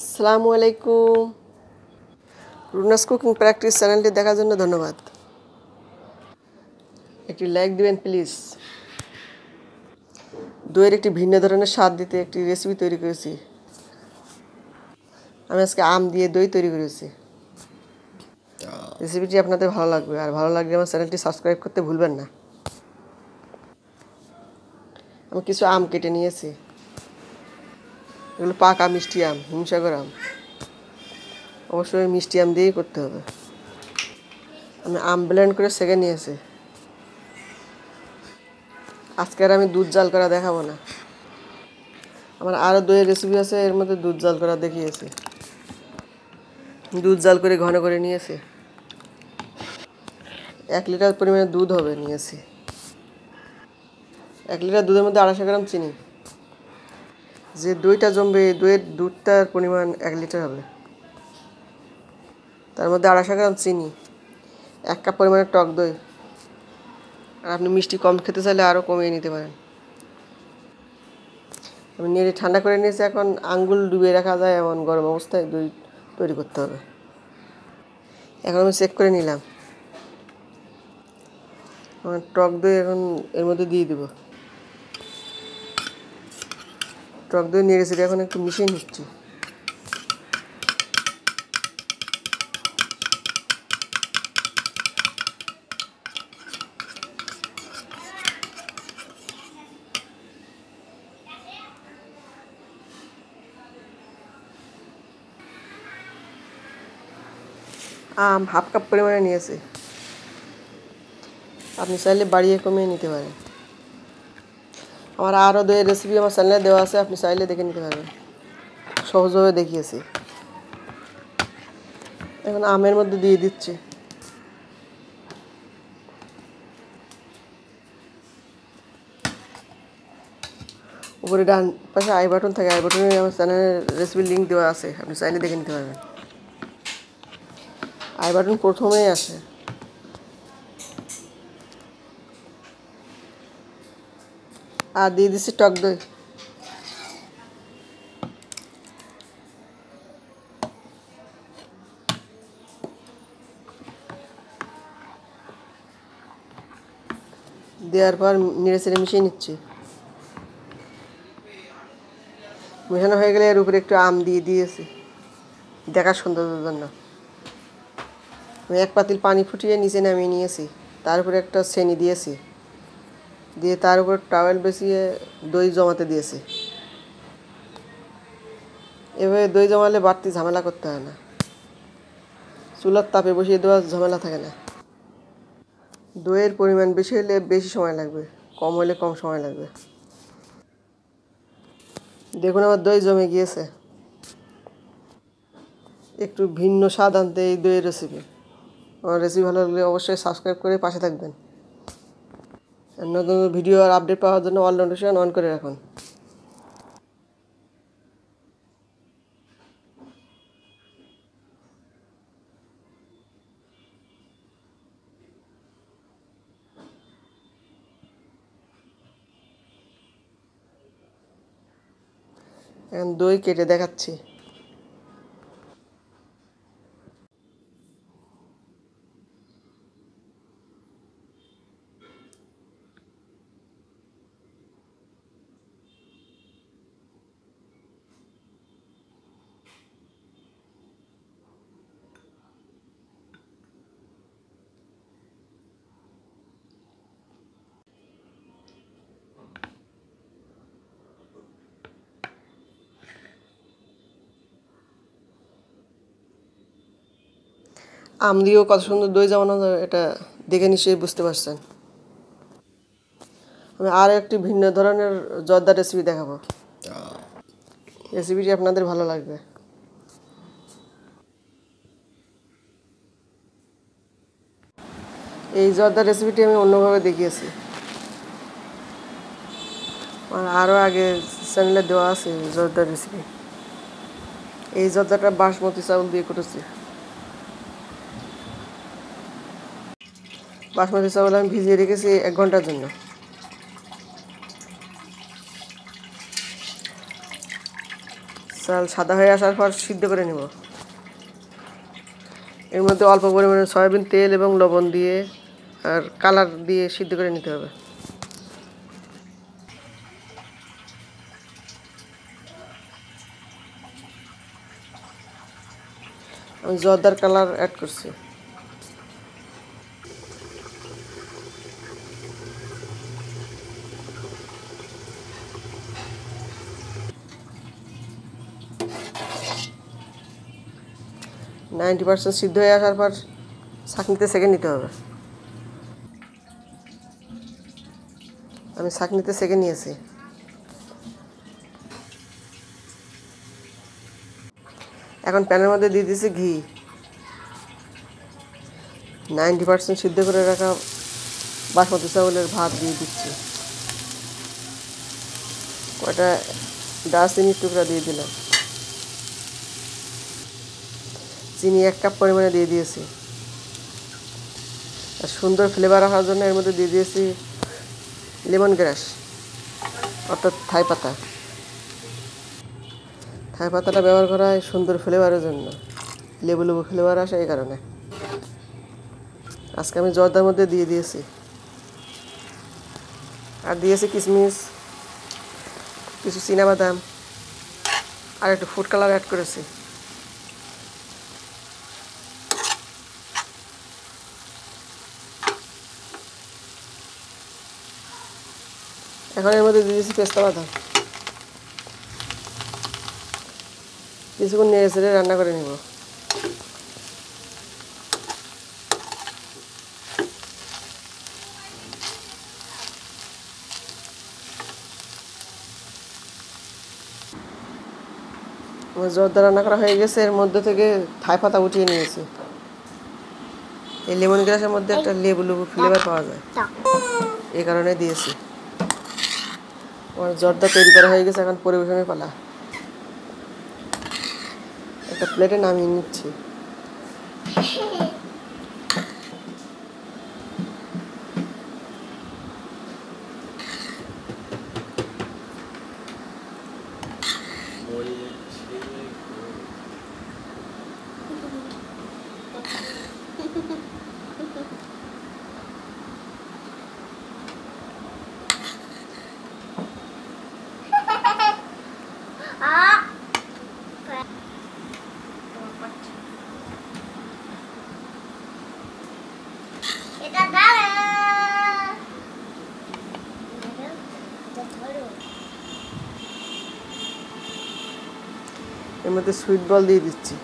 আসসালামু আলাইকুম। Runa's cooking practice চ্যানেলটি দেখার জন্য ধন্যবাদ। একটি লাইক দিবেন প্লিজ। দইয়ের একটি ভিন্ন ধরনের স্বাদ দিতে একটি রেসিপি তৈরি করেছি। আমি আজকে আম দিয়ে দই তৈরি করেছি। রেসিপিটি আপনাদের ভালো লাগবে, আর ভালো লাগলে আমার চ্যানেলটি সাবস্ক্রাইব করতে ভুলবেন না। আমি কিছু আম কেটে নিয়েছি। এগুলো পাকা মিষ্টি আম, হিমসাগর আম। অবশ্যই মিষ্টি আম দিয়েই করতে হবে। আমি আম ব্লেন্ড করে সেকে নিয়েছি। আজকে আর আমি দুধ জাল করা দেখাবো না। আমার আরও দইয়ের রেসিপি আছে, এর মধ্যে দুধ জাল করা দেখিয়েছি। দুধ জাল করে ঘন করে নিয়েছি। 1 লিটার পরিমাণে দুধ হবে নিয়েছি। 1 লিটার দুধের মধ্যে 250 গ্রাম চিনি। যে দইটা জমবে, দইয়ের দুধটার পরিমাণ 1 লিটার হবে। তার মধ্যে 250 গ্রাম চিনি, 1 কাপ পরিমাণে টক দই। আর আপনি মিষ্টি কম খেতে চাইলে আরও কমিয়ে নিতে পারেন। আমি নেড়ে ঠান্ডা করে নিয়েছি। এখন আঙ্গুল ডুবিয়ে রাখা যায় এমন গরম অবস্থায় দই তৈরি করতে হবে। এখন আমি চেক করে নিলাম। আমার টক দই এখন এর মধ্যে দিয়ে দেব। টক দই নেড়ে চেড়ে এখন একটু মিশিয়ে নিচ্ছি। আম 1/2 কাপ পরিমাণে নিয়েছি। আপনি চাইলে বাড়িয়ে কমিয়ে নিতে পারেন। আমার আরও দইয়ের রেসিপি আমার চ্যানেলে দেওয়া আছে, আপনি চাইলে দেখে নিতে পারবেন। সহজভাবে দেখিয়েছি। এখন আমের মধ্যে দিয়ে দিচ্ছি। উপরে ডান পাশে আই বাটন থাকে, আই বাটনে আমার চ্যানেলের রেসিপির লিঙ্ক দেওয়া আছে, আপনি চাইলে দেখে নিতে পারবেন। আই বাটন প্রথমেই আসে। আর দিয়ে দিচ্ছি টক দই। দেওয়ার পর নেড়ে চেড়ে মিশিয়ে নিচ্ছি। মেশানো হয়ে গেলে এর উপরে একটু আম দিয়ে দিয়েছি দেখার সৌন্দর্যের জন্য। আমি 1 পাতিল পানি ফুটিয়ে নিচে নামিয়ে নিয়েছি। তার উপরে একটা চেনি দিয়েছি, দিয়ে তার উপর টাওয়েল বিছিয়ে দই জমাতে দিয়েছি। এভাবে দই জমালে বাড়তি ঝামেলা করতে হয় না। চুলার তাপে বসিয়ে দেওয়ার ঝামেলা থাকে না। দইয়ের পরিমাণ বেশি হলে বেশি সময় লাগবে, কম হলে কম সময় লাগবে। দেখুন আমার দই জমে গিয়েছে। একটু ভিন্ন স্বাদ আনতে এই দইয়ের রেসিপি। আমার রেসিপি ভালো লাগলে অবশ্যই সাবস্ক্রাইব করে পাশে থাকবেন। নতুন ভিডিও আর আপডেট পাওয়ার জন্য অল নোটিফিকেশন অন করে রাখুন। এখন দই কেটে দেখাচ্ছি। আম দিয়েও কত সুন্দর দই জমানো যায়, এটা দেখে নিশ্চয়ই বুঝতে পারছেন। আমি আরও একটি ভিন্ন ধরনের জর্দা রেসিপি দেখাবো। রেসিপিটি আপনাদের ভালো লাগবে। এই জর্দা রেসিপিটি আমি অন্যভাবে দেখিয়েছি। আরও আগে চ্যানেলে দেওয়া আছে জর্দা রেসিপি। এই জর্দাটা বাসমতি চাউল দিয়ে করেছি। বাসমতি চাউল আমি ভিজিয়ে রেখেছি 1 ঘন্টার জন্য। চাল সাদা হয়ে আসার পর সিদ্ধ করে নেব। এর মধ্যে অল্প পরিমাণে সয়াবিন তেল এবং লবণ দিয়ে আর কালার দিয়ে সিদ্ধ করে নিতে হবে। আমি জর্দার কালার অ্যাড করছি। %90 সিদ্ধ হয়ে আসার পর ছাঁকনিতে সেঁকে নিতে হবে। আমি ছাঁকনিতে সেঁকে নিয়েছি। এখন প্যানের মধ্যে দিয়ে দিয়েছি ঘি। 90% সিদ্ধ করে রাখা বাসমতি চাউলের ভাত দিয়ে দিচ্ছি। কয়টা দারচিনির টুকরা দিয়ে দিলাম। চিনি 1 কাপ পরিমাণে দিয়ে দিয়েছি। আর সুন্দর ফ্লেভার আসার জন্য এর মধ্যে দিয়ে দিয়েছি লেমন গ্রাস অর্থাৎ থাই পাতা। থাই পাতাটা ব্যবহার করা হয় সুন্দর ফ্লেভারের জন্য, লেবু লেবু ফ্লেভার আসে এই কারণে। আজকে আমি জর্দার মধ্যে দিয়ে দিয়েছি। আর দিয়েছি কিশমিশ, কিছু চীনাবাদাম আর একটু ফুড কালার অ্যাড করেছি। এখন এর মধ্যে দিয়ে দিয়েছি পেস্তা বাদাম। কিছুক্ষণ নেড়ে চেড়ে রান্না করে নেব। আমার জর্দা রান্না করা হয়ে গেছে। এর মধ্যে থেকে থাই পাতা উঠিয়ে নিয়েছি। এই লেমন গ্রাসের মধ্যে একটা লেবু লেবু ফ্লেভার পাওয়া যায়, এই কারণে দিয়েছি। আমার জর্দা তৈরি করা হয়ে গেছে। এখন পরিবেশনের পালা। একটা প্লেটে নামিয়ে নিচ্ছি। এর মধ্যে সুইট বল দিয়ে দিচ্ছি।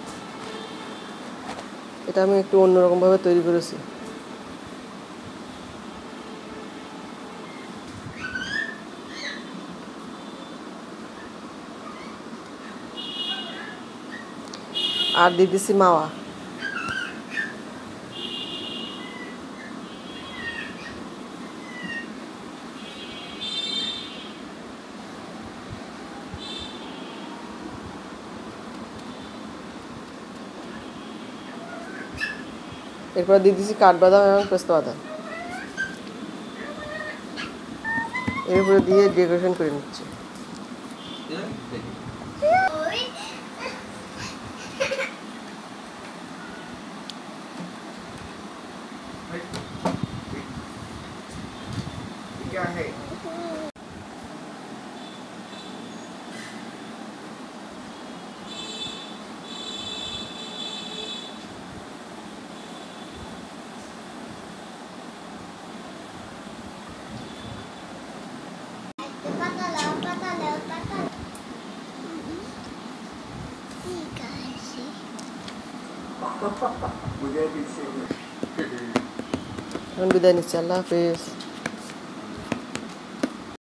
এটা আমি একটু অন্যরকমভাবে তৈরি করেছি। আর দিয়ে দিচ্ছি মাওয়া। এরপর দিয়ে দিচ্ছি কাঠবাদাম এবং পেস্তা বাদাম। এর উপরে দিয়ে ডেকোরেশন করে নিচ্ছি। এখন বিদায় নিচ্ছি। আল্লাহ হাফেজ।